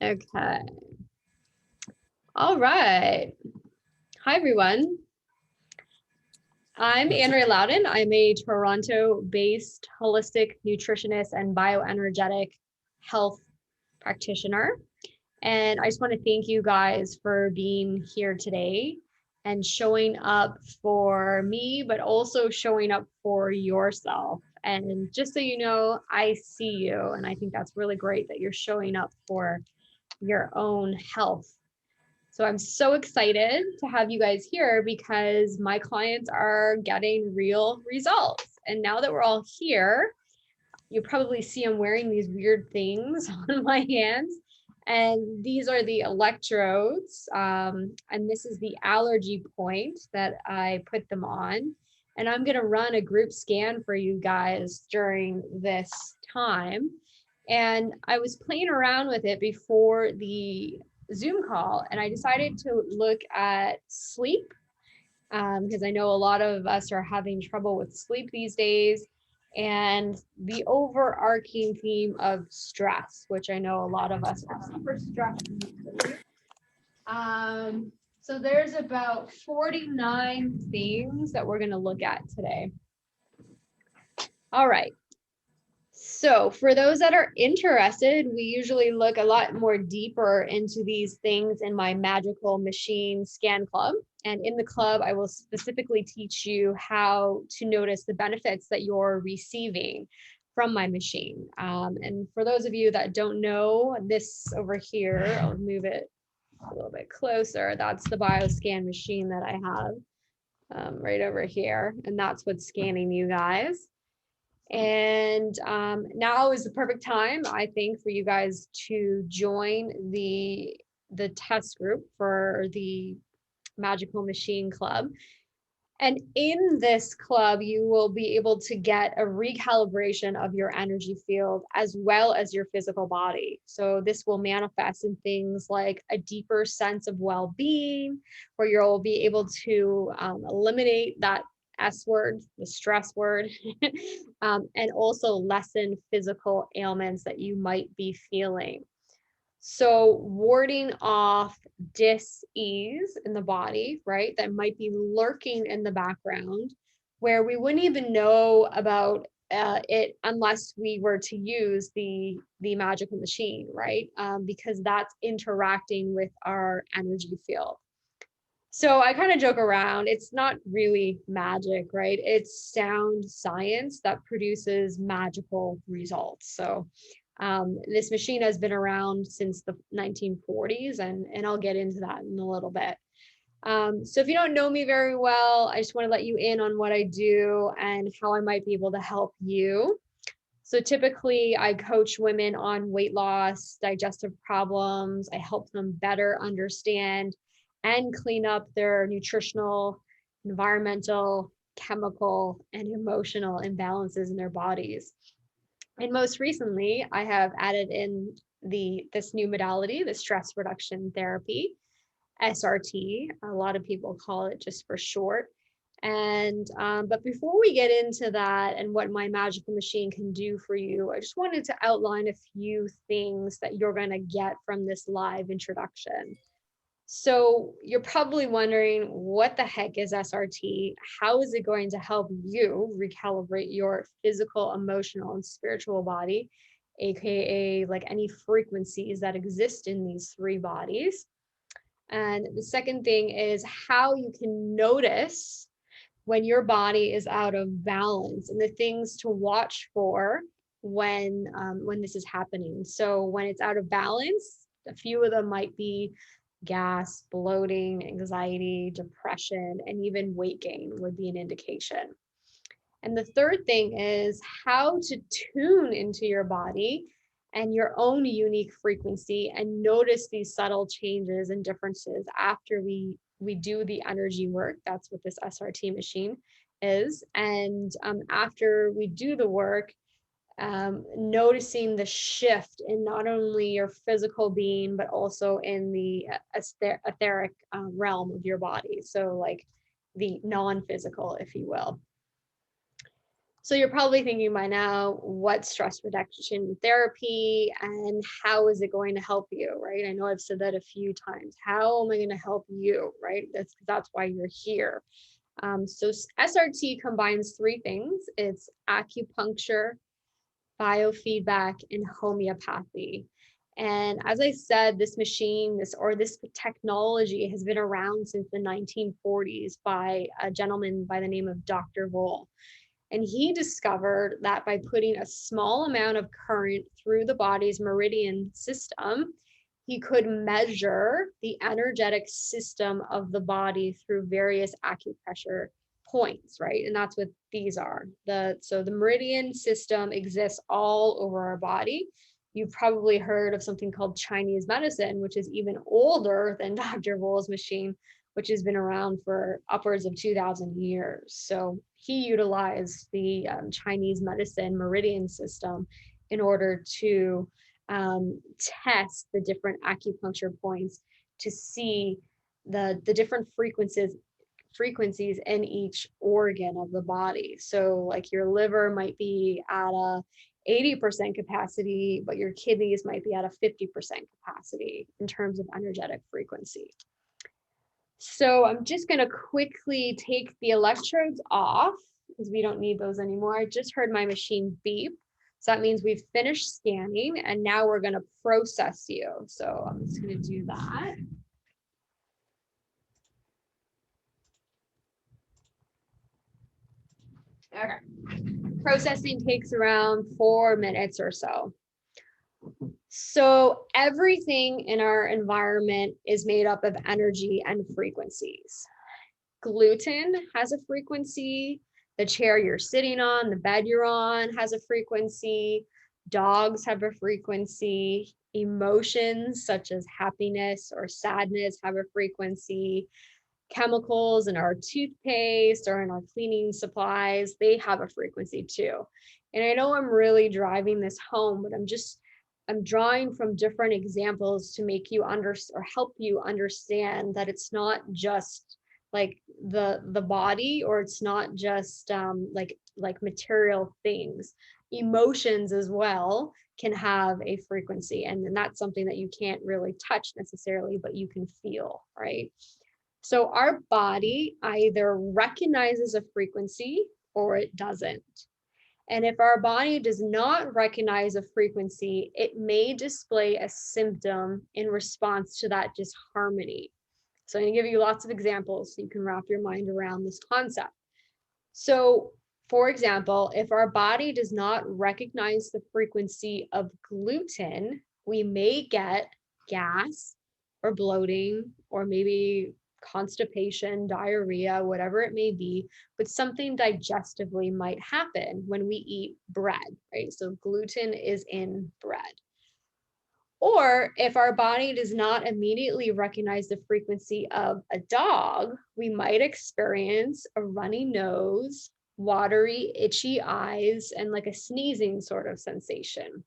Okay. All right. Hi, everyone. I'm Andrea Loudon. I'm a Toronto-based holistic nutritionist and bioenergetic health practitioner. And I just want to thank you guys for being here today and showing up for me, but also showing up for yourself. And just so you know, I see you. And I think that's really great that you're showing up for your own health. So I'm so excited to have you guys here because my clients are getting real results. And now that we're all here, you probably see I'm wearing these weird things on my hands. And these are the electrodes. And this is the allergy point that I put them on. And I'm going to run a group scan for you guys during this time. And I was playing around with it before the Zoom call, and I decided to look at sleep because I know a lot of us are having trouble with sleep these days, and the overarching theme of stress, which I know a lot of us are super stressed. So there's about 49 things that we're going to look at today. All right. So for those that are interested, we usually look a lot more deeper into these things in my Magical Machine Scan Club. And in the club, I will specifically teach you how to notice the benefits that you're receiving from my machine. And for those of you that don't know, this over here, I'll move it a little bit closer. That's the BioScan machine that I have right over here. And that's what's scanning you guys. And now is the perfect time, I think, for you guys to join the test group for the Magical Machine Club. And in this club, you will be able to get a recalibration of your energy field as well as your physical body. So this will manifest in things like a deeper sense of well-being, where you'll be able to eliminate that S word, the stress word, and also lessen physical ailments that you might be feeling. So warding off dis-ease in the body, right, that might be lurking in the background, where we wouldn't even know about it unless we were to use the magical machine, right? Because that's interacting with our energy field. So I kind of joke around, it's not really magic, right? It's sound science that produces magical results. So this machine has been around since the 1940s, and I'll get into that in a little bit. So if you don't know me very well, I just want to let you in on what I do and how I might be able to help you. So typically I coach women on weight loss, digestive problems. I help them better understand and clean up their nutritional, environmental, chemical, and emotional imbalances in their bodies. And most recently, I have added in this new modality, the stress reduction therapy, SRT. A lot of people call it just for short. And but before we get into that and what my magical machine can do for you, I just wanted to outline a few things that you're going to get from this live introduction. So you're probably wondering, what the heck is SRT? How is it going to help you recalibrate your physical, emotional, and spiritual body, aka like any frequencies that exist in these three bodies? And the second thing is how you can notice when your body is out of balance and the things to watch for when this is happening. So when it's out of balance, a few of them might be gas, bloating, anxiety, depression, and even weight gain would be an indication. And the third thing is how to tune into your body and your own unique frequency and notice these subtle changes and differences after we do the energy work. That's what this SRT machine is. And after we do the work, noticing the shift in not only your physical being, but also in the etheric realm of your body. So like the non-physical, if you will. So you're probably thinking by now, what stress reduction therapy and how is it going to help you, right? I know I've said that a few times. How am I going to help you, right? That's why you're here. So SRT combines three things. It's acupuncture, biofeedback, and homeopathy. And as I said, this machine, this technology has been around since the 1940s by a gentleman by the name of Dr. Voll. And he discovered that by putting a small amount of current through the body's meridian system, he could measure the energetic system of the body through various acupressure points, right? And that's what these are. So the meridian system exists all over our body. You've probably heard of something called Chinese medicine, which is even older than Dr. Voll's machine, which has been around for upwards of 2,000 years. So he utilized the Chinese medicine meridian system in order to test the different acupuncture points to see the different frequencies in each organ of the body. So like your liver might be at a 80% capacity, but your kidneys might be at a 50% capacity in terms of energetic frequency. So I'm just going to quickly take the electrodes off because we don't need those anymore. I just heard my machine beep. So that means we've finished scanning and now we're going to process you. So I'm just going to do that. Okay. Processing takes around 4 minutes or so. So everything in our environment is made up of energy and frequencies. Gluten has a frequency. The chair you're sitting on, the bed you're on has a frequency. Dogs have a frequency. Emotions such as happiness or sadness have a frequency. Chemicals in our toothpaste or in our cleaning supplies, they have a frequency too. And I know I'm really driving this home, but I'm drawing from different examples to make you help you understand that it's not just like the body, or it's not just like material things. Emotions as well can have a frequency, and that's something that you can't really touch necessarily, but you can feel, right? So our body either recognizes a frequency or it doesn't. And if our body does not recognize a frequency, it may display a symptom in response to that disharmony. So I'm going to give you lots of examples so you can wrap your mind around this concept. So, for example, if our body does not recognize the frequency of gluten, we may get gas or bloating or maybe constipation, diarrhea, whatever it may be, but something digestively might happen when we eat bread, right? So gluten is in bread. Or if our body does not immediately recognize the frequency of a dog, we might experience a runny nose, watery, itchy eyes, and like a sneezing sort of sensation.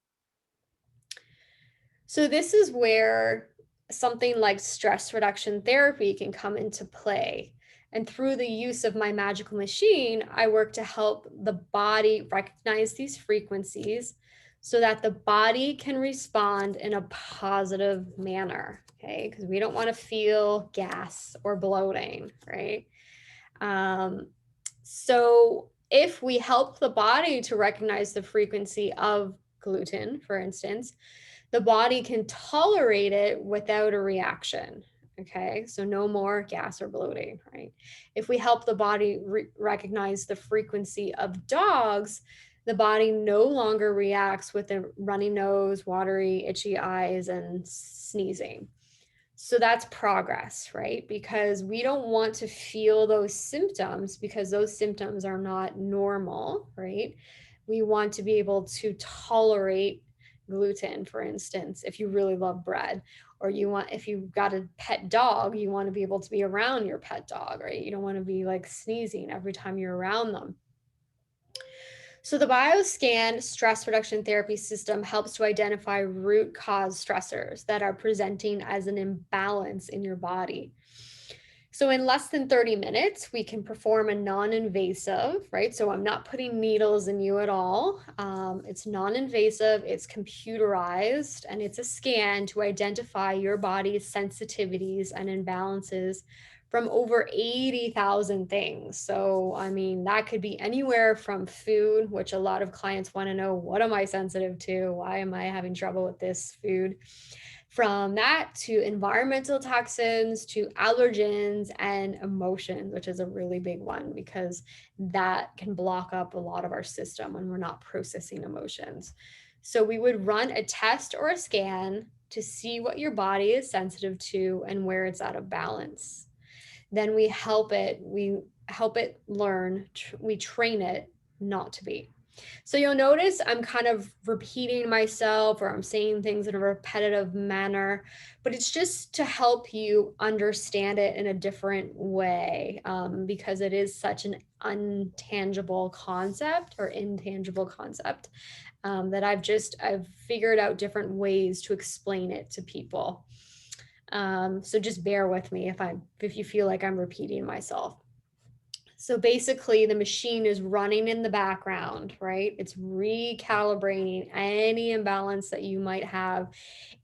So this is where something like stress reduction therapy can come into play. And through the use of my magical machine, I work to help the body recognize these frequencies so that the body can respond in a positive manner, okay? Because we don't want to feel gas or bloating, right? So if we help the body to recognize the frequency of gluten, for instance, the body can tolerate it without a reaction. Okay, so no more gas or bloating, right? If we help the body recognize the frequency of dogs, the body no longer reacts with a runny nose, watery, itchy eyes, and sneezing. So that's progress, right? Because we don't want to feel those symptoms because those symptoms are not normal, right? We want to be able to tolerate gluten, for instance, if you really love bread, or if you've got a pet dog, you want to be able to be around your pet dog, right? You don't want to be like sneezing every time you're around them. So the BioScan stress reduction therapy system helps to identify root cause stressors that are presenting as an imbalance in your body. So in less than 30 minutes, we can perform a non-invasive, right? So I'm not putting needles in you at all. It's non-invasive, it's computerized, and it's a scan to identify your body's sensitivities and imbalances from over 80,000 things. So, I mean, that could be anywhere from food, which a lot of clients want to know, what am I sensitive to? Why am I having trouble with this food? From that to environmental toxins to allergens and emotions, which is a really big one because that can block up a lot of our system when we're not processing emotions. So we would run a test or a scan to see what your body is sensitive to and where it's out of balance. Then we help it learn, we train it not to be. So you'll notice I'm kind of repeating myself, or I'm saying things in a repetitive manner, but it's just to help you understand it in a different way, because it is such an intangible concept that I've figured out different ways to explain it to people. So just bear with me if you feel like I'm repeating myself. So basically, the machine is running in the background, right? It's recalibrating any imbalance that you might have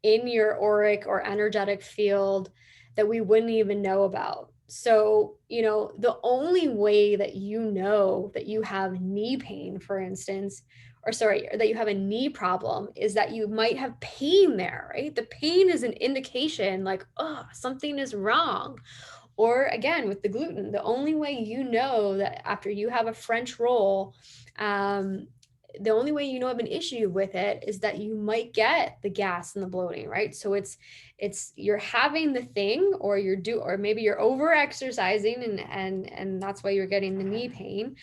in your auric or energetic field that we wouldn't even know about. So, the only way that you know that you have knee pain, for instance, or sorry, that you have a knee problem is that you might have pain there, right? The pain is an indication like, oh, something is wrong. Or again, with the gluten, the only way you know that after you have a French roll, the only way you know of an issue with it is that you might get the gas and the bloating, right? So it's you're having the thing, or or maybe you're over exercising and that's why you're getting the knee pain,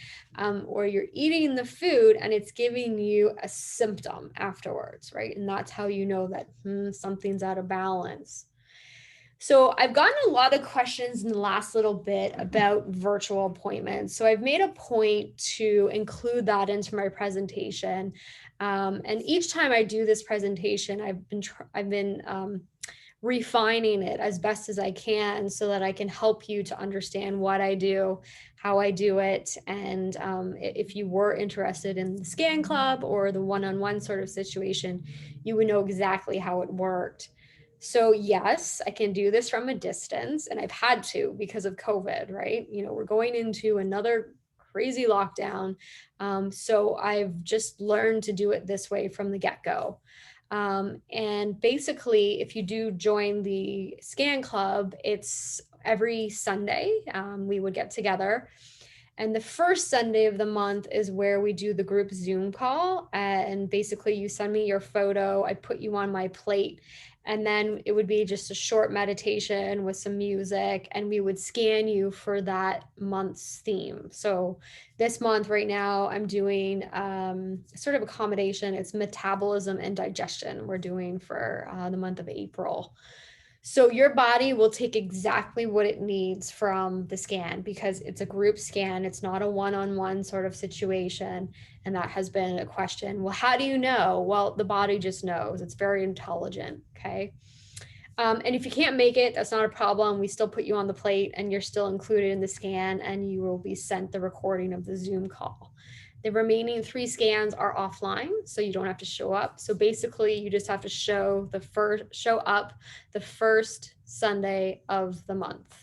or you're eating the food and it's giving you a symptom afterwards, right? And that's how you know that something's out of balance. So I've gotten a lot of questions in the last little bit about virtual appointments. So I've made a point to include that into my presentation. And each time I do this presentation, I've been refining it as best as I can so that I can help you to understand what I do, how I do it. And if you were interested in the scan club or the one-on-one sort of situation, you would know exactly how it worked. So yes, I can do this from a distance, and I've had to because of COVID, right? We're going into another crazy lockdown. So I've just learned to do it this way from the get-go. And basically, if you do join the scan club, it's every Sunday. We would get together. And the first Sunday of the month is where we do the group Zoom call. And basically, you send me your photo, I put you on my plate, and then it would be just a short meditation with some music, and we would scan you for that month's theme. So this month right now, I'm doing sort of a combination. It's metabolism and digestion we're doing for the month of April. So your body will take exactly what it needs from the scan because it's a group scan. It's not a one-on-one sort of situation. And that has been a question. Well, how do you know? Well, the body just knows. It's very intelligent. Okay. And if you can't make it, that's not a problem. We still put you on the plate and you're still included in the scan, and you will be sent the recording of the Zoom call. The remaining 3 scans are offline, so you don't have to show up. So basically, you just have to show up the first Sunday of the month.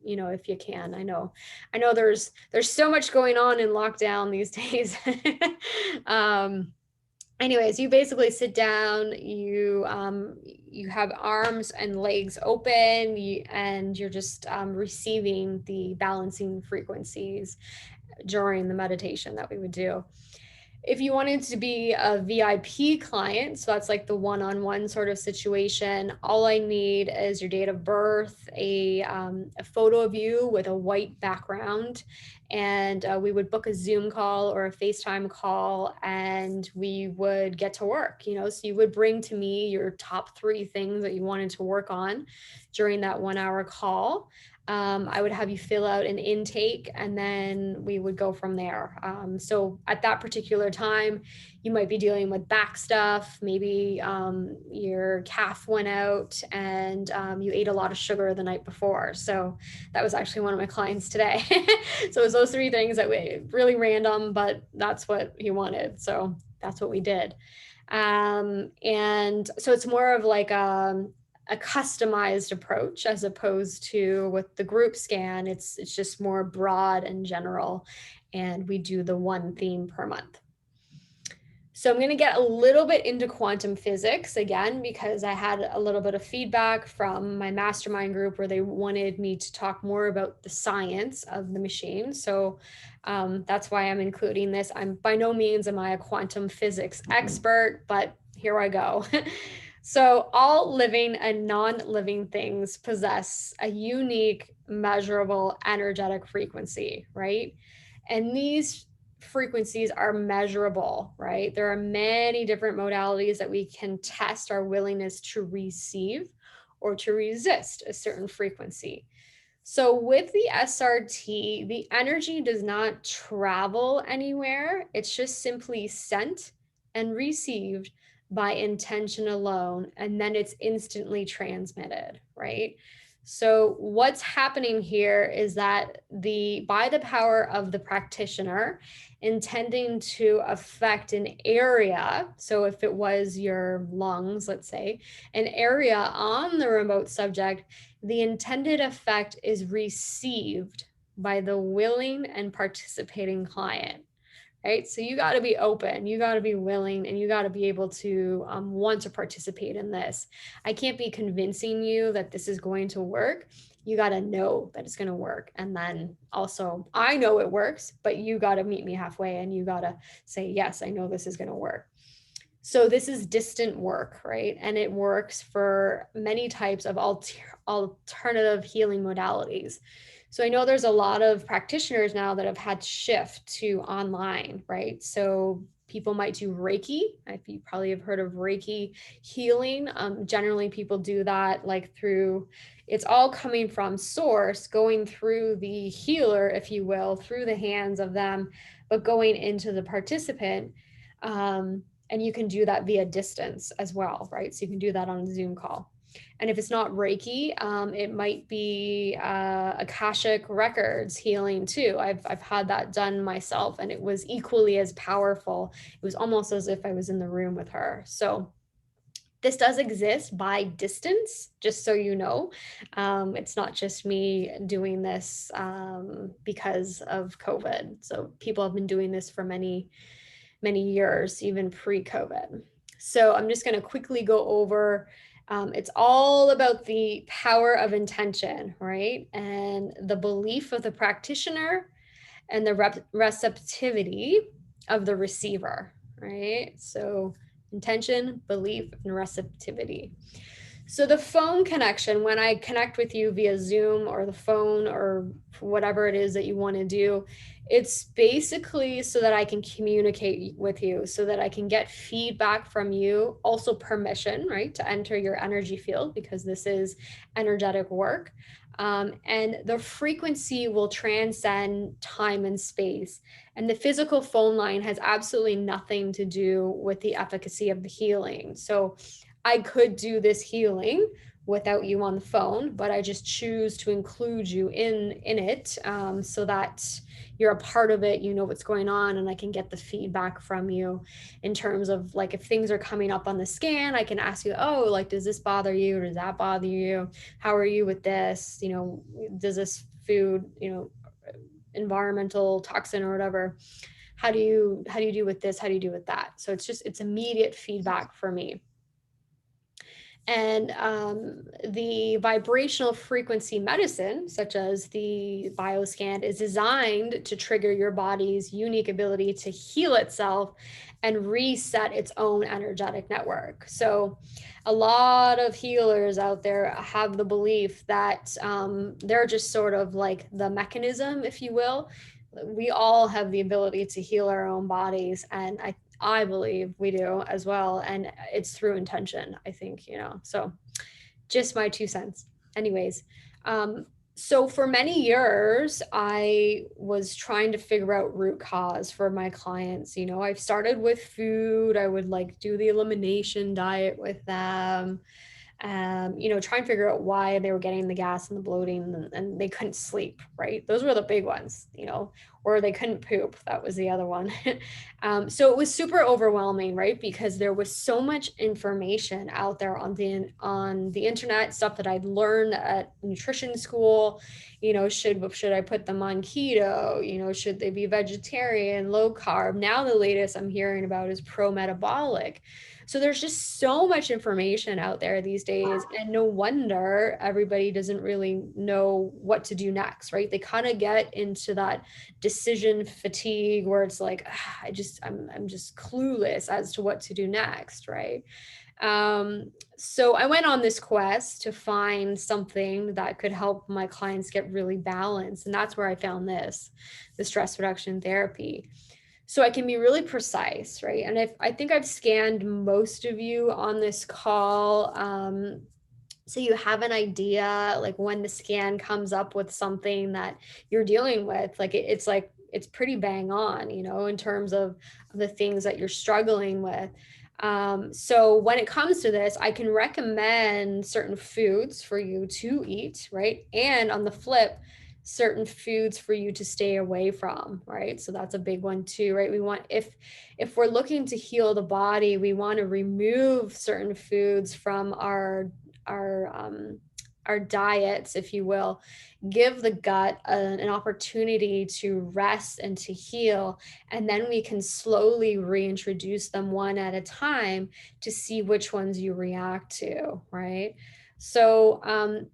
If you can. I know there's so much going on in lockdown these days. Anyways, you basically sit down, you have arms and legs open, and you're just receiving the balancing frequencies during the meditation that we would do. If you wanted to be a VIP client, so that's like the one-on-one sort of situation, all I need is your date of birth, a photo of you with a white background, and we would book a Zoom call or a FaceTime call, and we would get to work. So you would bring to me your top 3 things that you wanted to work on during that 1-hour call. I would have you fill out an intake, and then we would go from there. So at that particular time, you might be dealing with back stuff. Maybe your calf went out and you ate a lot of sugar the night before. So that was actually one of my clients today. So it was those three things that we really random, but that's what he wanted. So that's what we did. And so it's more of like a customized approach as opposed to with the group scan. It's just more broad and general, and we do the one theme per month. So I'm going to get a little bit into quantum physics again, because I had a little bit of feedback from my mastermind group where they wanted me to talk more about the science of the machine. So that's why I'm including this. I'm by no means am I a quantum physics expert, but here I go. So all living and non-living things possess a unique, measurable energetic frequency, right? And these frequencies are measurable, right? There are many different modalities that we can test our willingness to receive or to resist a certain frequency. So with the SRT, the energy does not travel anywhere. It's just simply sent and received by intention alone, and then it's instantly transmitted, right? So what's happening here is that by the power of the practitioner intending to affect an area, so if it was your lungs, let's say, an area on the remote subject, the intended effect is received by the willing and participating client, right? So you got to be open, you got to be willing, and you got to be able to want to participate in this. I can't be convincing you that this is going to work. You got to know that it's going to work. And then also, I know it works, but you got to meet me halfway and you got to say, yes, I know this is going to work. So this is distant work, right? And it works for many types of alternative healing modalities. So I know there's a lot of practitioners now that have had to shift to online, right? So people might do Reiki. You probably have heard of Reiki healing. Generally, people do that like through, it's all coming from source, going through the healer, if you will, through the hands of them, but going into the participant. And you can do that via distance as well, right? So you can do that on a Zoom call. And if it's not Reiki, it might be Akashic Records healing too. I've had that done myself, and it was equally as powerful. It was almost as if I was in the room with her. So this does exist by distance, just so you know. It's not just me doing this because of COVID. So people have been doing this for many years, even pre-COVID. So I'm just going to quickly go over. It's all about the power of intention, right? And the belief of the practitioner and the receptivity of the receiver, right? So intention, belief, and receptivity. So the phone connection, when I connect with you via Zoom or the phone or whatever it is that you want to do, it's basically so that I can communicate with you, so that I can get feedback from you, also permission, right, to enter your energy field, because this is energetic work. And the frequency will transcend time and space. And the physical phone line has absolutely nothing to do with the efficacy of the healing. So I could do this healing without you on the phone, but I just choose to include you in it, so that you're a part of it, you know what's going on, and I can get the feedback from you in terms of like if things are coming up on the scan, I can ask you, oh, like, does this bother you or does that bother you? How are you with this? You know, does this food, you know, environmental toxin or whatever, how do you do with this? How do you do with that? So it's immediate feedback for me. And the vibrational frequency medicine, such as the bioscan, is designed to trigger your body's unique ability to heal itself and reset its own energetic network. So a lot of healers out there have the belief that they're just sort of like the mechanism, if you will. We all have the ability to heal our own bodies, and I believe we do as well. And it's through intention, I think, you know, so just my 2 cents. Anyways, So for many years, I was trying to figure out root cause for my clients. I've started with food. I would like do the elimination diet with them. Try and figure out why they were getting the gas and the bloating and they couldn't sleep, right? Those were the big ones, or they couldn't poop. That was the other one. So it was super overwhelming, right? Because there was so much information out there on the internet, stuff that I'd learned at nutrition school. Should I put them on keto? Should they be vegetarian, low carb? Now the latest I'm hearing about is pro metabolic. So there's just so much information out there these days, and no wonder everybody doesn't really know what to do next, right? They kind of get into that decision fatigue where it's like, I'm just clueless as to what to do next, right? So I went on this quest to find something that could help my clients get really balanced, and that's where I found the stress reduction therapy. So I can be really precise, right? And if I think I've scanned most of you on this call, so you have an idea, like when the scan comes up with something that you're dealing with, like it's pretty bang on, in terms of the things that you're struggling with. So when it comes to this, I can recommend certain foods for you to eat, right? And on the flip, certain foods for you to stay away from, right? So that's a big one too, right? We want, if we're looking to heal the body, we want to remove certain foods from our diets, if you will, give the gut an opportunity to rest and to heal, and then we can slowly reintroduce them one at a time to see which ones you react to, right? So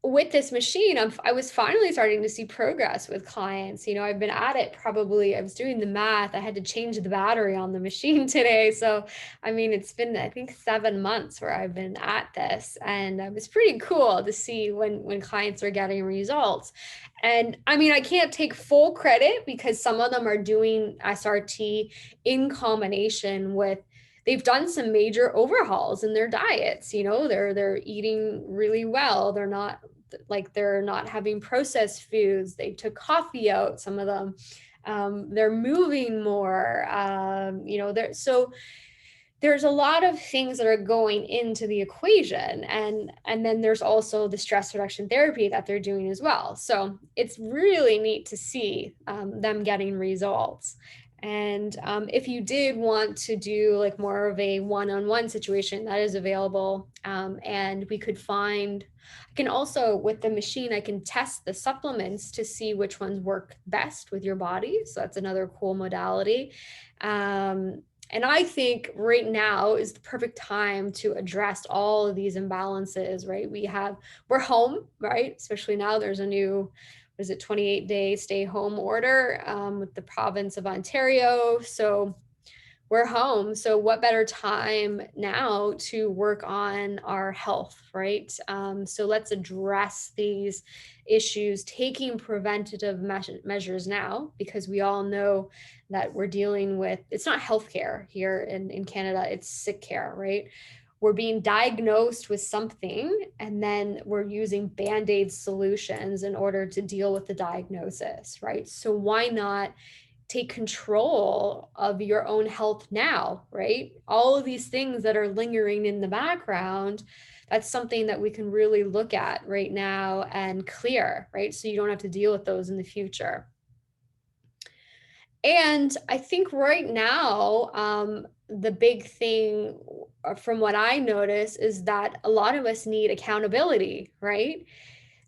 with this machine, I was finally starting to see progress with clients. I've been at it probably, I was doing the math. I had to change the battery on the machine today. So, I mean, it's been, I think, 7 months where I've been at this. And it was pretty cool to see when clients are getting results. And I mean, I can't take full credit because some of them are doing SRT in combination with, they've done some major overhauls in their diets. They're eating really well. They're not having processed foods. They took coffee out, some of them. They're moving more. There's a lot of things that are going into the equation, and then there's also the stress reduction therapy that they're doing as well. So it's really neat to see them getting results. And if you did want to do like more of a one-on-one situation, that is available. And we could find, I can also, with the machine, I can test the supplements to see which ones work best with your body. So that's another cool modality. And I think right now is the perfect time to address all of these imbalances, right? We're home, right? Especially now there's a new, 28-day stay home order with the province of Ontario. So we're home. So what better time now to work on our health, right? So let's address these issues, taking preventative measures now, because we all know that we're dealing with, it's not healthcare here in Canada, it's sick care, right? We're being diagnosed with something, and then we're using Band-Aid solutions in order to deal with the diagnosis, right? So why not take control of your own health now, right? All of these things that are lingering in the background, that's something that we can really look at right now and clear, right? So you don't have to deal with those in the future. And I think right now, the big thing from what I notice is that a lot of us need accountability, right?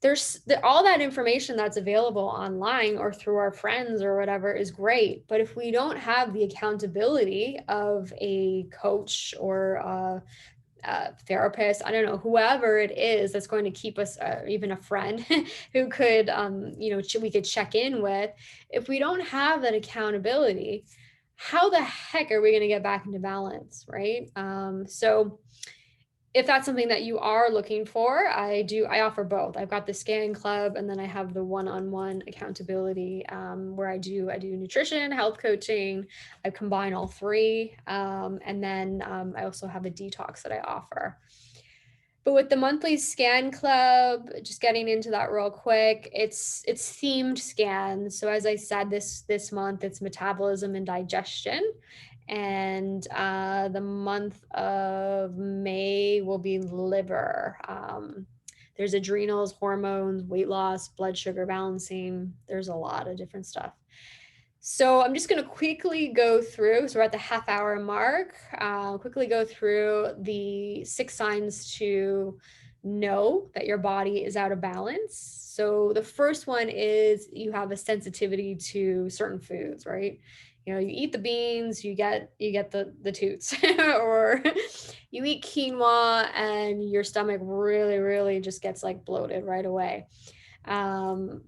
There's all that information that's available online or through our friends or whatever is great. But if we don't have the accountability of a coach or therapist, I don't know, whoever it is that's going to keep us, even a friend who could, we could check in with, if we don't have that accountability, how the heck are we going to get back into balance, right? So if that's something that you are looking for, I offer both. I've got the Scan Club, and then I have the one-on-one accountability where I do nutrition, health coaching. I combine all three. And then I also have a detox that I offer. But with the monthly scan club, just getting into that real quick, it's themed scans. So as I said, this month it's metabolism and digestion, and the month of May will be liver. There's adrenals, hormones, weight loss, blood sugar balancing. There's a lot of different stuff. So I'm just going to quickly go through, so we're at the half hour mark, quickly go through the 6 signs to know that your body is out of balance. So the first one is you have a sensitivity to certain foods, right? You know, you eat the beans, you get the toots, or you eat quinoa and your stomach really just gets like bloated right away.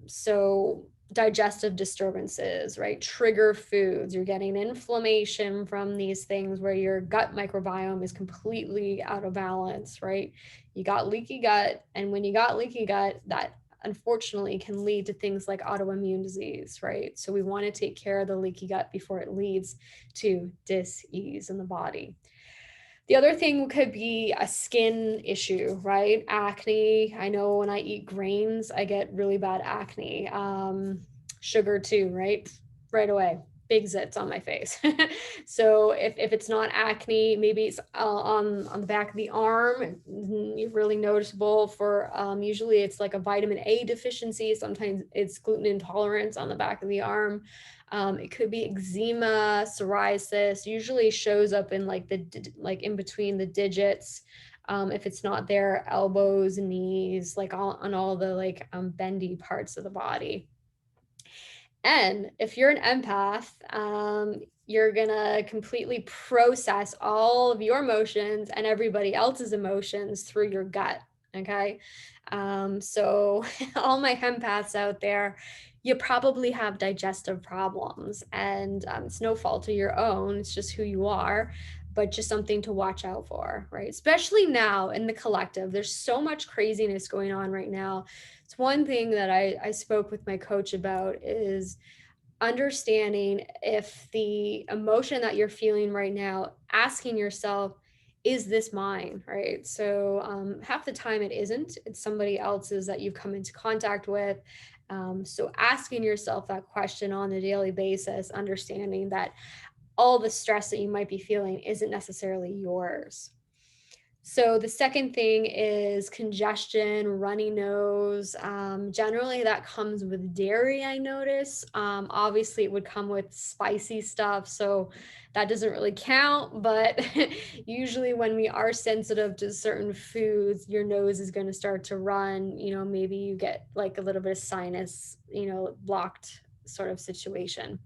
So digestive disturbances, right? Trigger foods, you're getting inflammation from these things where your gut microbiome is completely out of balance, right? You got leaky gut, and when you got leaky gut, that unfortunately can lead to things like autoimmune disease, right? So we want to take care of the leaky gut before it leads to dis-ease in the body. The other thing could be a skin issue, right? Acne. I know when I eat grains, I get really bad acne. Sugar too, right? Right away. Big zits on my face. So if it's not acne, maybe it's on the back of the arm, really noticeable for, usually it's like a vitamin A deficiency. Sometimes it's gluten intolerance on the back of the arm. It could be eczema, psoriasis, usually shows up in like in between the digits. If it's not there, elbows, knees, like on all the like bendy parts of the body. And if you're an empath, you're gonna completely process all of your emotions and everybody else's emotions through your gut. Okay. So all my empaths out there, you probably have digestive problems, and it's no fault of your own. It's just who you are, but just something to watch out for, right? Especially now in the collective, there's so much craziness going on right now. It's one thing that I spoke with my coach about is understanding if the emotion that you're feeling right now, asking yourself, is this mine, right? So half the time it isn't, it's somebody else's that you've come into contact with. So asking yourself that question on a daily basis, understanding that all the stress that you might be feeling isn't necessarily yours. So the second thing is congestion, runny nose. Generally that comes with dairy, I notice. Obviously it would come with spicy stuff, so that doesn't really count, but usually when we are sensitive to certain foods, your nose is going to start to run, you know, maybe you get like a little bit of sinus, you know, blocked sort of situation.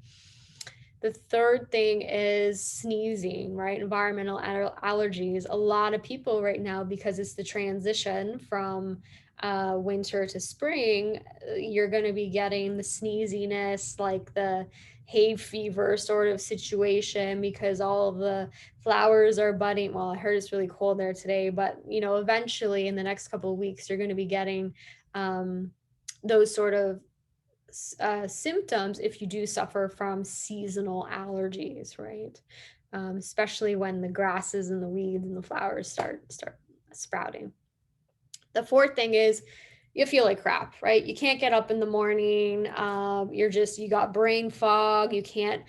The third thing is sneezing, right? Environmental allergies. A lot of people right now, because it's the transition from winter to spring, you're going to be getting the sneeziness, like the hay fever sort of situation, because all of the flowers are budding. Well, I heard it's really cold there today, but you know, eventually in the next couple of weeks, you're going to be getting those sort of symptoms if you do suffer from seasonal allergies, right? Especially when the grasses and the weeds and the flowers start sprouting. The fourth thing is you feel like crap, right? You can't get up in the morning. You got brain fog. You can't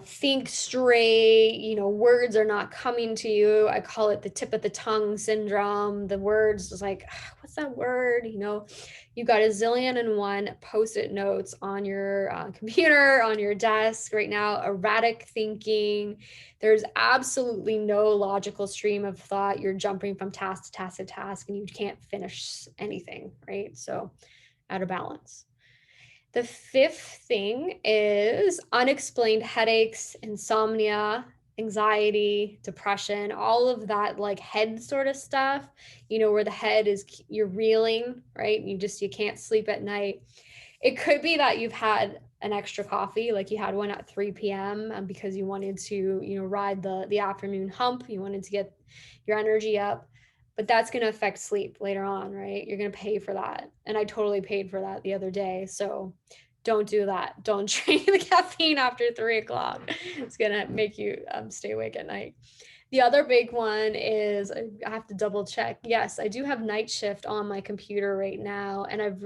think straight. You know, words are not coming to you. I call it the tip of the tongue syndrome. The words is like, what's that word? You know, you got a zillion and one post-it notes on your computer, on your desk right now, erratic thinking. There's absolutely no logical stream of thought. You're jumping from task to task to task and you can't finish anything, right? So out of balance. The fifth thing is unexplained headaches, insomnia, anxiety, depression, all of that like head sort of stuff, you know, where the head is, you're reeling, right? You can't sleep at night. It could be that you've had an extra coffee, like you had one at 3 p.m. Because you wanted to, you know, ride the afternoon hump. You wanted to get your energy up, but that's going to affect sleep later on, right? You're going to pay for that. And I totally paid for that the other day. So don't do that. Don't drink the caffeine after 3 o'clock. It's going to make you stay awake at night. The other big one is, I have to double check. Yes, I do have night shift on my computer right now, and I've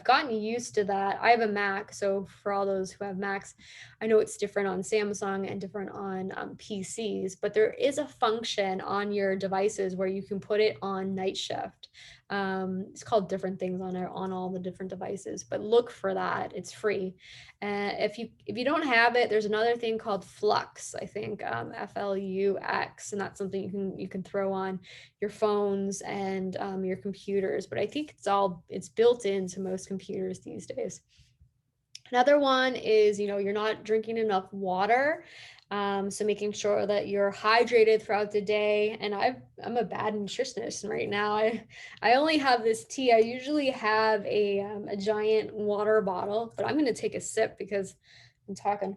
gotten used to that. I have a Mac, so for all those who have Macs, I know it's different on Samsung and different on PCs, but there is a function on your devices where you can put it on night shift. It's called different things on all the different devices, but look for that. It's free. If you don't have it, there's another thing called Flux, I think, Flux, and that's something you can throw on your phones and your computers. But I think it's built into most computers these days. Another one is, you're not drinking enough water. So making sure that you're hydrated throughout the day. And I'm a bad nutritionist right now. I only have this tea. I usually have a giant water bottle, but I'm going to take a sip because I'm talking.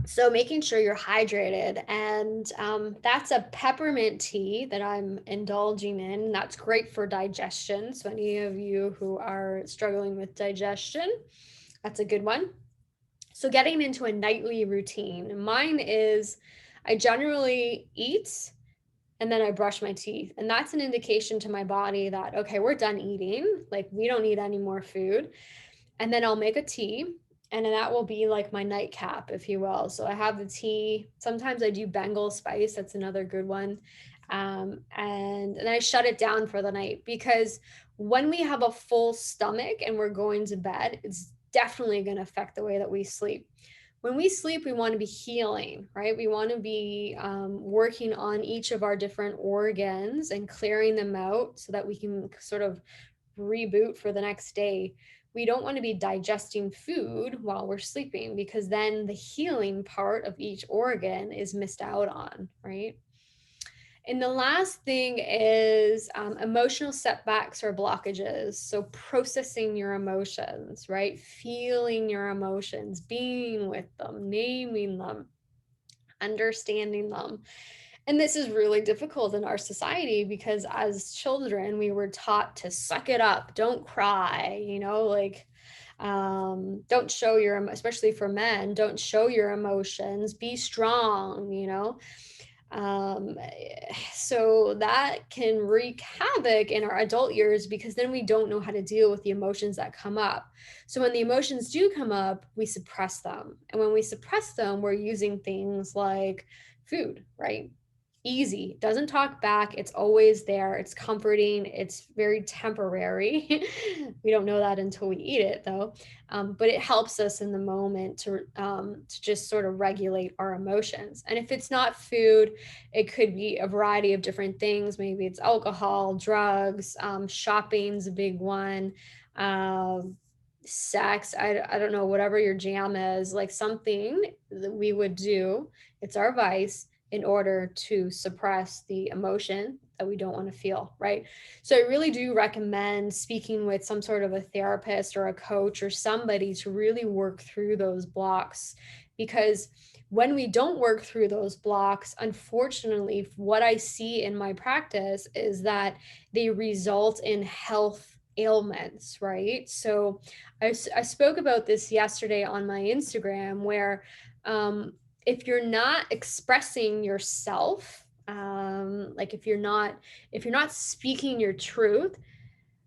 So making sure you're hydrated, and that's a peppermint tea that I'm indulging in. That's great for digestion. So any of you who are struggling with digestion, that's a good one. So getting into a nightly routine. Mine is I generally eat and then I brush my teeth. And that's an indication to my body that, okay, we're done eating. Like, we don't need any more food. And then I'll make a tea, and then that will be like my nightcap, if you will. So I have the tea. Sometimes I do Bengal spice. That's another good one. And I shut it down for the night, because when we have a full stomach and we're going to bed, it's definitely going to affect the way that we sleep. When we sleep, we want to be healing, right? We want to be working on each of our different organs and clearing them out so that we can sort of reboot for the next day. We don't want to be digesting food while we're sleeping, because then the healing part of each organ is missed out on, right? And the last thing is emotional setbacks or blockages. So processing your emotions, right? Feeling your emotions, being with them, naming them, understanding them. And this is really difficult in our society, because as children, we were taught to suck it up, don't cry, don't show especially for men, don't show your emotions, be strong, so that can wreak havoc in our adult years, because then we don't know how to deal with the emotions that come up. So when the emotions do come up, we suppress them. And when we suppress them, we're using things like food, right? Easy, doesn't talk back, it's always there, it's comforting, it's very temporary. We don't know that until we eat it, though. But it helps us in the moment to just sort of regulate our emotions. And if it's not food, it could be a variety of different things. Maybe it's alcohol, drugs, shopping's a big one, sex, I don't know, whatever your jam is, like something that we would do, it's our vice, in order to suppress the emotion that we don't want to feel, right? So I really do recommend speaking with some sort of a therapist or a coach or somebody to really work through those blocks, because when we don't work through those blocks, unfortunately, what I see in my practice is that they result in health ailments, right? So I spoke about this yesterday on my Instagram, where if you're not expressing yourself, like if you're not speaking your truth,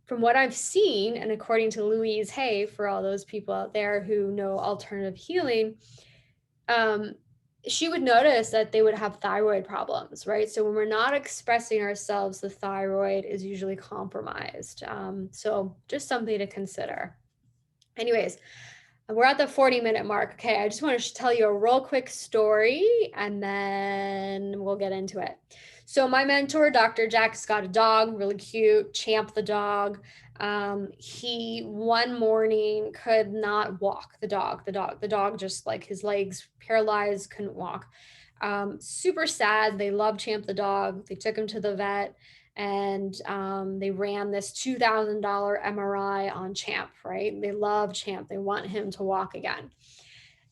from what I've seen, and according to Louise Hay, for all those people out there who know alternative healing, she would notice that they would have thyroid problems, right? So when we're not expressing ourselves, the thyroid is usually compromised. So just something to consider. Anyways, we're at the 40-minute mark. Okay, I just want to tell you a real quick story, and then we'll get into it. So my mentor, Dr. Jack's got a dog, really cute, Champ the dog. He one morning could not walk. The dog just, like, his legs paralyzed, couldn't walk. Super sad. They love Champ the dog. They took him to the vet, and they ran this $2,000 MRI on Champ, right? They love Champ. They want him to walk again.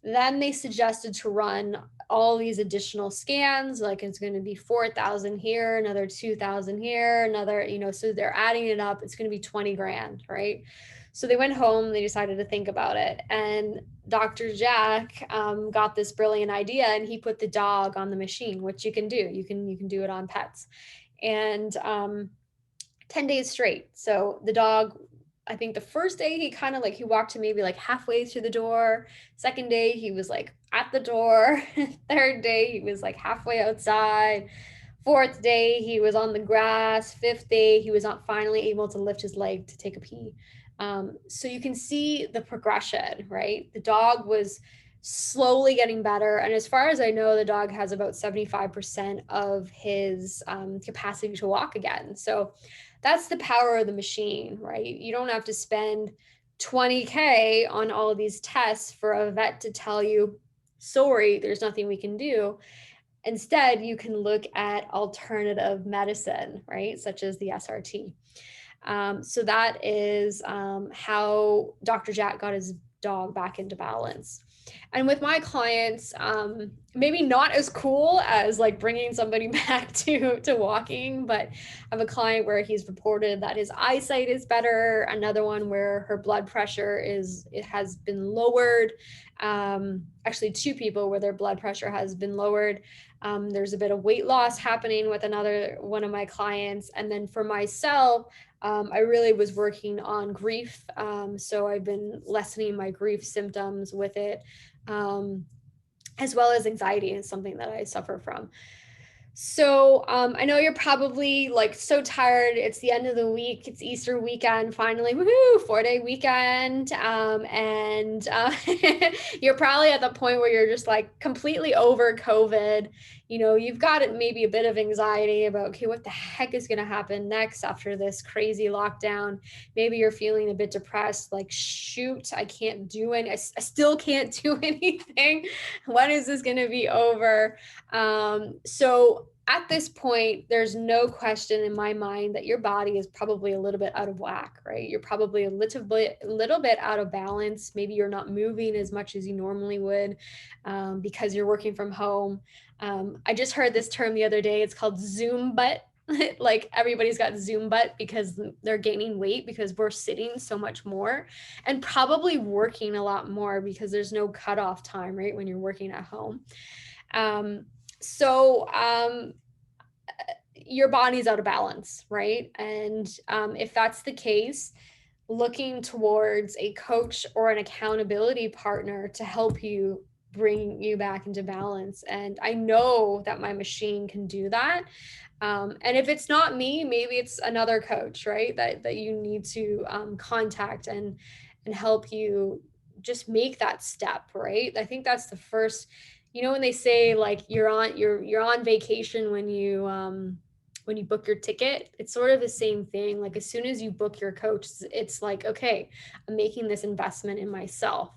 Then they suggested to run all these additional scans, like it's going to be 4,000 here, another 2,000 here, another, so they're adding it up. It's going to be 20 grand, right? So they went home, they decided to think about it. And Dr. Jack got this brilliant idea, and he put the dog on the machine, which you can do. You can do it on pets. And 10 days straight. So the dog, I think the first day he kind of like, he walked to maybe like halfway through the door. Second day, he was like at the door. Third day, he was like halfway outside. Fourth day, he was on the grass. Fifth day, he was not finally able to lift his leg to take a pee. So you can see the progression, right? The dog was slowly getting better. And as far as I know, the dog has about 75% of his capacity to walk again. So that's the power of the machine, right? You don't have to spend 20K on all of these tests for a vet to tell you, sorry, there's nothing we can do. Instead, you can look at alternative medicine, right? Such as the SRT. So that is how Dr. Jack got his dog back into balance. And with my clients, maybe not as cool as like bringing somebody back to walking, but I have a client where he's reported that his eyesight is better. Another one where her blood pressure has been lowered. Actually, two people where their blood pressure has been lowered. There's a bit of weight loss happening with another one of my clients. And then for myself, I really was working on grief. So I've been lessening my grief symptoms with it, as well as anxiety is something that I suffer from. So I know you're probably like so tired. It's the end of the week. It's Easter weekend, finally. Woohoo! 4-day weekend. And you're probably at the point where you're just like completely over COVID. You know, you've got maybe a bit of anxiety about, okay, what the heck is going to happen next after this crazy lockdown? Maybe you're feeling a bit depressed, like, shoot, I can't do any, I still can't do anything. When is this going to be over? So at this point, there's no question in my mind that your body is probably a little bit out of whack, right? You're probably a little bit out of balance. Maybe you're not moving as much as you normally would because you're working from home. I just heard this term the other day. It's called Zoom butt. Like everybody's got Zoom butt because they're gaining weight because we're sitting so much more and probably working a lot more because there's no cutoff time, right? When you're working at home. So your body's out of balance, right? And if that's the case, looking towards a coach or an accountability partner to help you bring you back into balance. And I know that my machine can do that. And if it's not me, maybe it's another coach, right? That you need to contact and help you just make that step, right? I think that's the first, you know, when they say like you're on vacation when you book your ticket, it's sort of the same thing. Like as soon as you book your coach, it's like, okay, I'm making this investment in myself.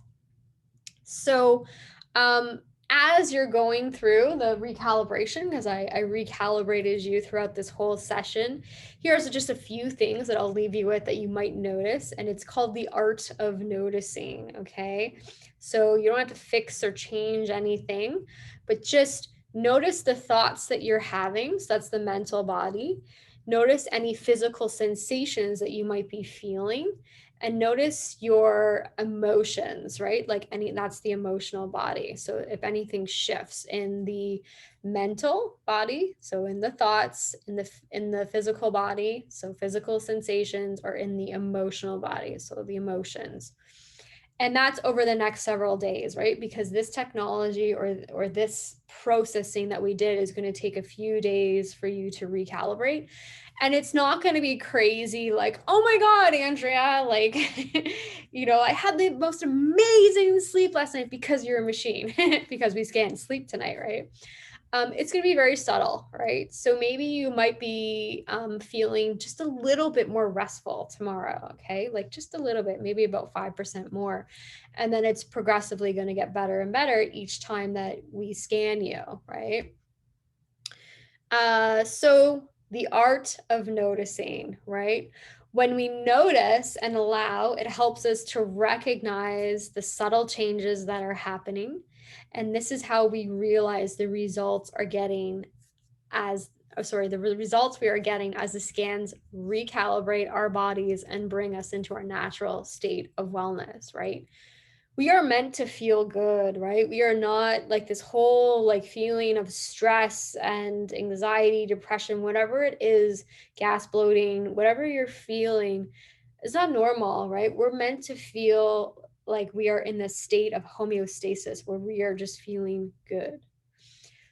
So as you're going through the recalibration, because I recalibrated you throughout this whole session, here's just a few things that I'll leave you with that you might notice, and it's called the art of noticing, okay? So you don't have to fix or change anything, but just notice the thoughts that you're having. So that's the mental body. Notice any physical sensations that you might be feeling. And notice your emotions, right? Like that's the emotional body. So if anything shifts in the mental body, so in the thoughts, in the physical body, so physical sensations, or in the emotional body, so the emotions. And that's over the next several days, right? Because this technology or this processing that we did is going to take a few days for you to recalibrate. And it's not going to be crazy like, oh my God, Andrea, like, you know, I had the most amazing sleep last night because you're a machine, because we scanned sleep tonight, right? It's going to be very subtle, right? So maybe you might be feeling just a little bit more restful tomorrow, okay? Like just a little bit, maybe about 5% more. And then it's progressively going to get better and better each time that we scan you, right? So the art of noticing, right? When we notice and allow, it helps us to recognize the subtle changes that are happening. And this is how we realize the results are getting as the results we are getting as the scans recalibrate our bodies and bring us into our natural state of wellness, right? We are meant to feel good, right? We are not like this whole like feeling of stress and anxiety, depression, whatever it is, gas, bloating, whatever you're feeling, it's not normal, right? We're meant to feel like we are in this state of homeostasis where we are just feeling good.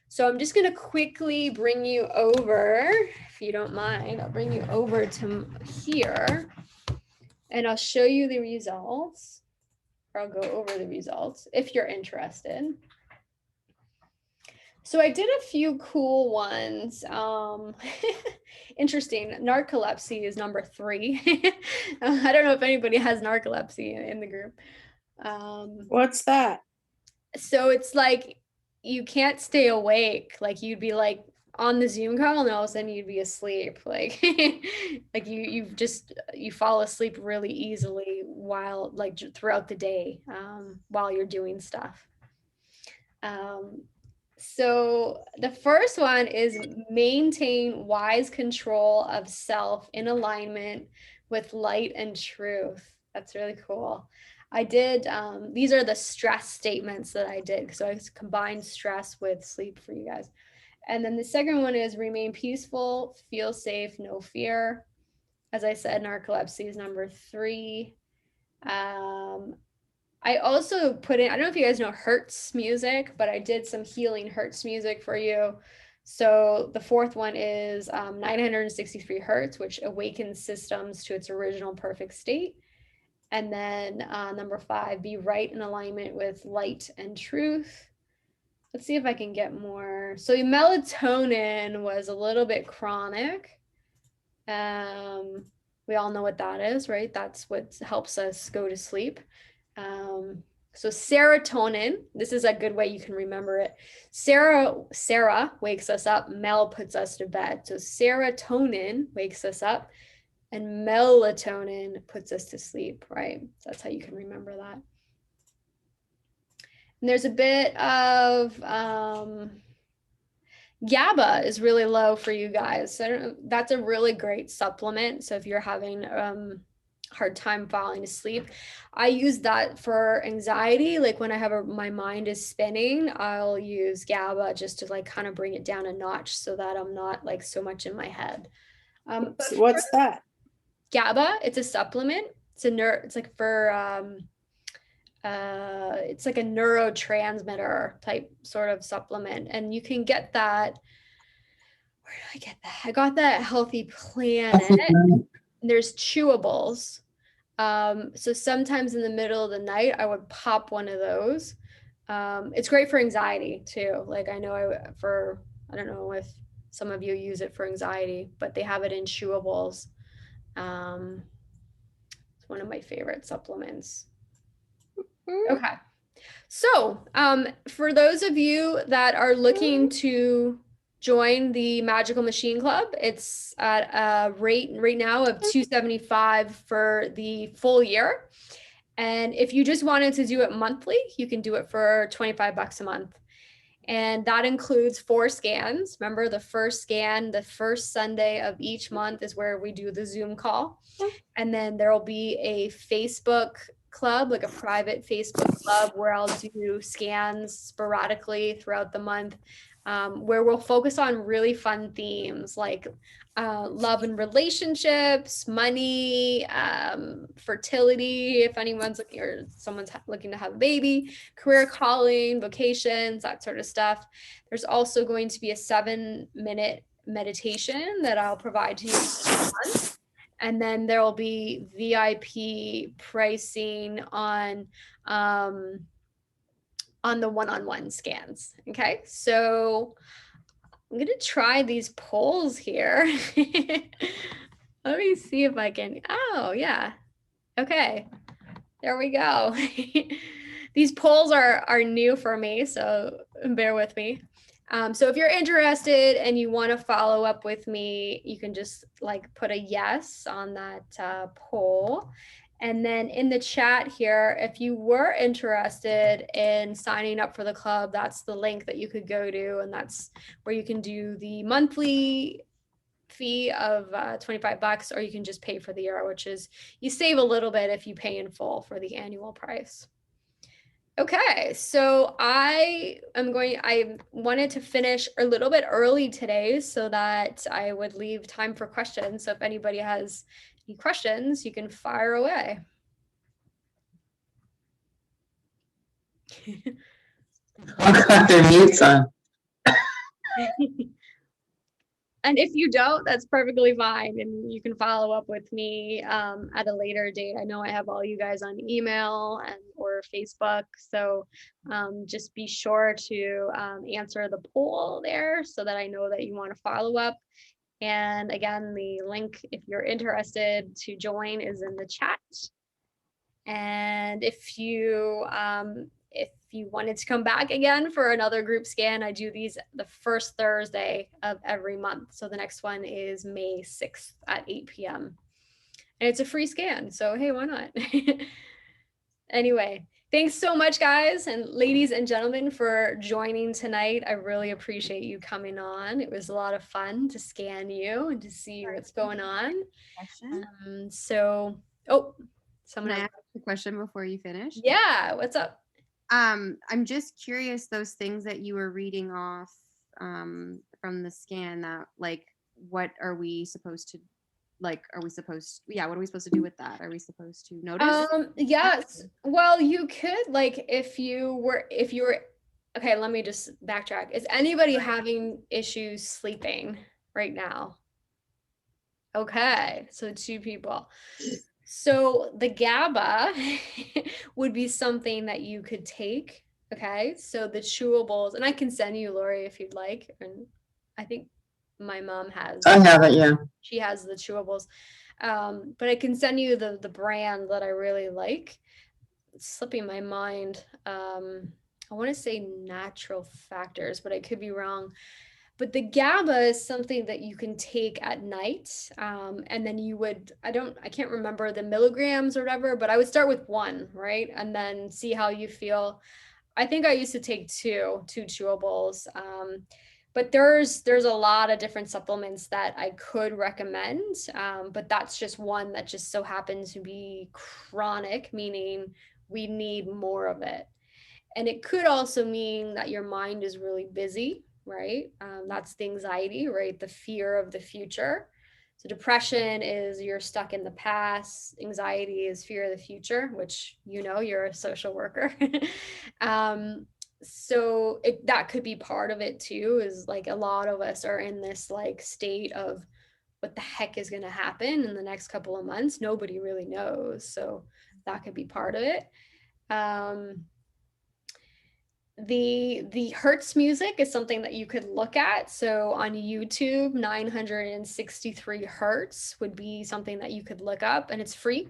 So I'm just going to quickly bring you over, if you don't mind, I'll bring you over to here and I'll show you the results. Or I'll go over the results if you're interested. So I did a few cool ones. Interesting. Narcolepsy is number 3. I don't know if anybody has narcolepsy in the group. What's that? So it's like you can't stay awake. Like you'd be like on the Zoom call and all of a sudden you'd be asleep. Like like you fall asleep really easily while like throughout the day while you're doing stuff. So the first one is maintain wise control of self in alignment with light and truth. That's really cool. I did, these are the stress statements that I did. So I combined stress with sleep for you guys. And then the second one is remain peaceful, feel safe, no fear. As I said, narcolepsy is number 3. I also put in, I don't know if you guys know Hertz music, but I did some healing Hertz music for you. So the fourth one is 963 Hertz, which awakens systems to its original perfect state. And then number 5, be right in alignment with light and truth. Let's see if I can get more. So melatonin was a little bit chronic. We all know what that is, right? That's what helps us go to sleep. So serotonin, this is a good way you can remember it. Sarah wakes us up, Mel puts us to bed. So serotonin wakes us up and melatonin puts us to sleep, right? So that's how you can remember that. And there's a bit of GABA is really low for you guys. So I don't know, that's a really great supplement. So if you're having hard time falling asleep, I use that for anxiety. Like when I have my mind is spinning, I'll use GABA just to like kind of bring it down a notch so that I'm not like so much in my head. What's that? GABA, it's a supplement. It's like for it's like a neurotransmitter type sort of supplement, and you can get that. Where did I get that? I got that at Healthy Planet. There's chewables. So sometimes in the middle of the night, I would pop one of those. It's great for anxiety too. Like I know I don't know if some of you use it for anxiety, but they have it in chewables. It's one of my favorite supplements. Okay. So for those of you that are looking to join the Magical Machine Club, it's at a rate right now of $275 for the full year. And if you just wanted to do it monthly, you can do it for $25 a month. And that includes 4 scans. Remember, the first scan, the first Sunday of each month is where we do the Zoom call. And then there will be a Facebook club, like a private Facebook club where I'll do scans sporadically throughout the month, where we'll focus on really fun themes like love and relationships, money, fertility, if anyone's looking or someone's looking to have a baby, career calling, vocations, that sort of stuff. There's also going to be a 7-minute meditation that I'll provide to you each month. And then there will be VIP pricing on the one-on-one scans. Okay, so I'm gonna try these polls here. Let me see if I can. Oh yeah. Okay. There we go. These polls are new for me, so bear with me. So if you're interested and you want to follow up with me, you can just like put a yes on that poll. And then in the chat here, if you were interested in signing up for the club, that's the link that you could go to, and that's where you can do the monthly fee of $25, or you can just pay for the year, which is you save a little bit if you pay in full for the annual price. Okay, so I wanted to finish a little bit early today so that I would leave time for questions. So if anybody has any questions, you can fire away. I've got their mutes on. And if you don't, that's perfectly fine. And you can follow up with me at a later date. I know I have all you guys on email and or Facebook. So just be sure to answer the poll there so that I know that you want to follow up. And again, the link, if you're interested to join, is in the chat. And if you wanted to come back again for another group scan, I do these the first Thursday of every month. So the next one is May 6th at 8 p.m. And it's a free scan. So hey, why not? Anyway, thanks so much, guys and ladies and gentlemen, for joining tonight. I really appreciate you coming on. It was a lot of fun to scan you and to see what's going on. Can I ask a question before you finish? Yeah, what's up? I'm just curious, those things that you were reading off from the scan, that like, what are we supposed to what are we supposed to do with that? Are we supposed to notice? Yes. Well, you could, like, if you were okay, let me just backtrack. Is anybody having issues sleeping right now? Okay, so 2 people. So the GABA would be something that you could take. Okay, so the chewables, and I can send you, Lori, if you'd like. And I think my mom has. I have it, yeah. She has the chewables, but I can send you the brand that I really like. It's slipping my mind. I want to say Natural Factors, but I could be wrong. But the GABA is something that you can take at night. And then you would, I can't remember the milligrams or whatever, but I would start with 1, right? And then see how you feel. I think I used to take two chewables. But there's a lot of different supplements that I could recommend. But that's just one that just so happens to be chronic, meaning we need more of it. And it could also mean that your mind is really busy, right? That's the anxiety, right? The fear of the future. So depression is you're stuck in the past. Anxiety is fear of the future, which, you're a social worker. So that could be part of it too, is like a lot of us are in this like state of what the heck is going to happen in the next couple of months. Nobody really knows. So that could be part of it. The Hertz music is something that you could look at. So on YouTube, 963 Hertz would be something that you could look up, and it's free.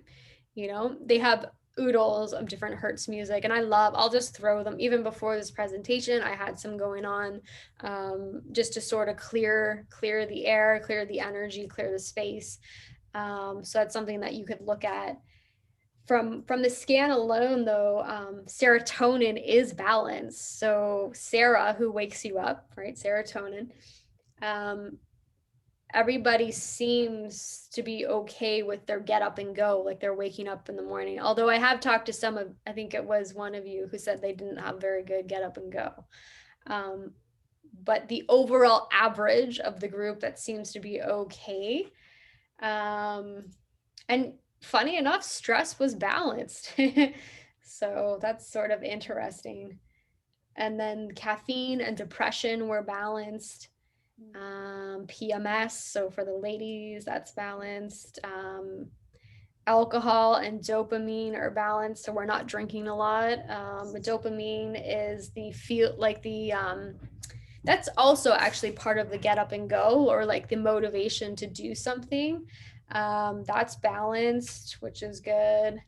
They have oodles of different Hertz music, and I'll just throw them. Even before this presentation, I had some going on just to sort of clear the air, clear the energy, clear the space. So that's something that you could look at. From the scan alone, though, serotonin is balanced. So Sarah, who wakes you up, right? Serotonin. Everybody seems to be okay with their get up and go, like they're waking up in the morning. Although I have talked to I think it was one of you who said they didn't have very good get up and go. But the overall average of the group, that seems to be okay. And funny enough, stress was balanced. So that's sort of interesting. And then caffeine and depression were balanced. PMS, so for the ladies, that's balanced. Alcohol and dopamine are balanced, so we're not drinking a lot. The dopamine is that's also actually part of the get up and go, or like the motivation to do something. That's balanced, which is good.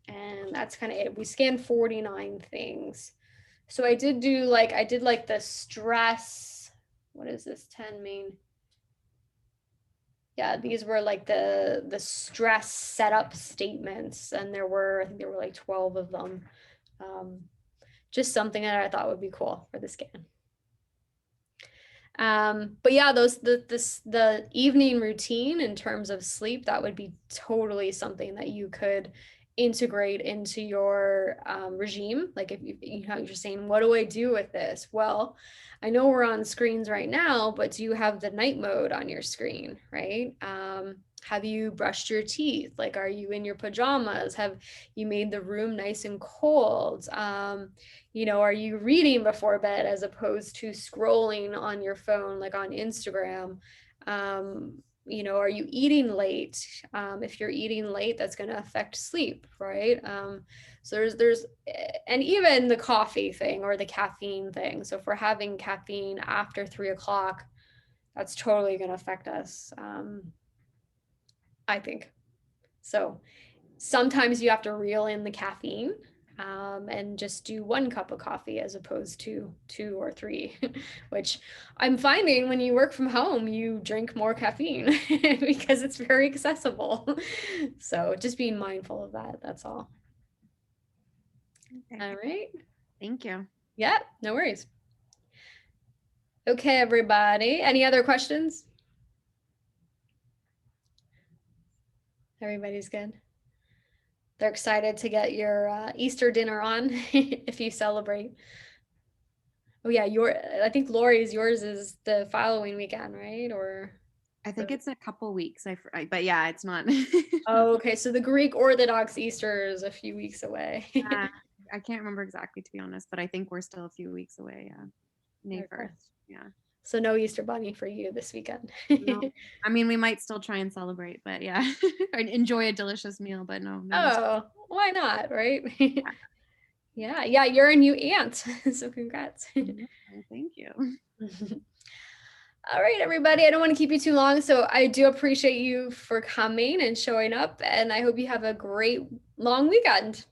And that's kind of it. We scanned 49 things. So I did the stress. What is this 10 mean? Yeah, these were like the stress setup statements, and I think there were like 12 of them. Just something that I thought would be cool for the scan. But yeah, the evening routine in terms of sleep, that would be totally something that you could integrate into your regime. Like if you're saying, what do I do with this? Well, I know we're on screens right now, but do you have the night mode on your screen, right? Have you brushed your teeth? Like, are you in your pajamas? Have you made the room nice and cold? Are you reading before bed as opposed to scrolling on your phone, like on Instagram? Are you eating late? If you're eating late, that's going to affect sleep, right? So and even the coffee thing or the caffeine thing. So if we're having caffeine after 3 o'clock, that's totally going to affect us. I think. So sometimes you have to reel in the caffeine and just do 1 cup of coffee as opposed to 2 or 3, which I'm finding when you work from home, you drink more caffeine because it's very accessible. So just being mindful of that. That's all. Okay. All right. Thank you. Yeah, no worries. Okay, everybody. Any other questions? Everybody's good. They're excited to get your Easter dinner on if you celebrate. Oh yeah, I think Lori's, yours is the following weekend, right? Or I think it's a couple weeks. But yeah, it's not. oh, okay. So the Greek Orthodox Easter is a few weeks away. Yeah, I can't remember exactly, to be honest, but I think we're still a few weeks away. Yeah, May Okay. 1st. Yeah. So no Easter bunny for you this weekend. No, I mean, we might still try and celebrate, but yeah, or enjoy a delicious meal, but no. Oh, why not, right? Yeah, you're a new aunt. So congrats. Thank you. All right, everybody. I don't want to keep you too long, so I do appreciate you for coming and showing up, and I hope you have a great long weekend.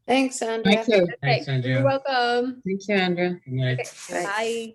Thanks, Andrea. Thank you. Okay, Thanks, Andrea. you're welcome. Thank you, Andrea. Good night. Okay, bye.